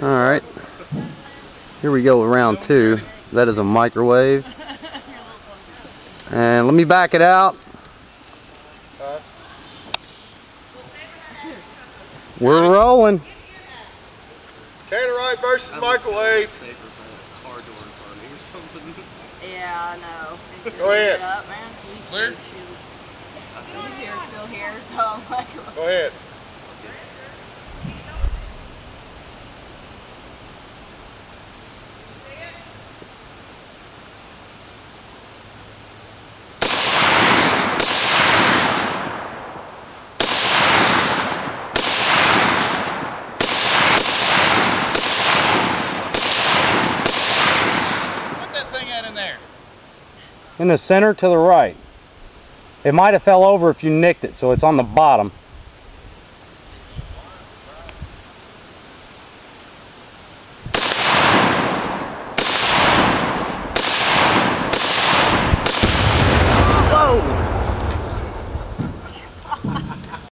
Alright. Here we go with round 2. That is a microwave. And let me back it out. We're rolling. Tannerite versus microwave. Yeah, I know. Go ahead. Clear? He's here, still here, so I'm like... Go ahead. In the center to the right. It might have fell over if you nicked it, so it's on the bottom.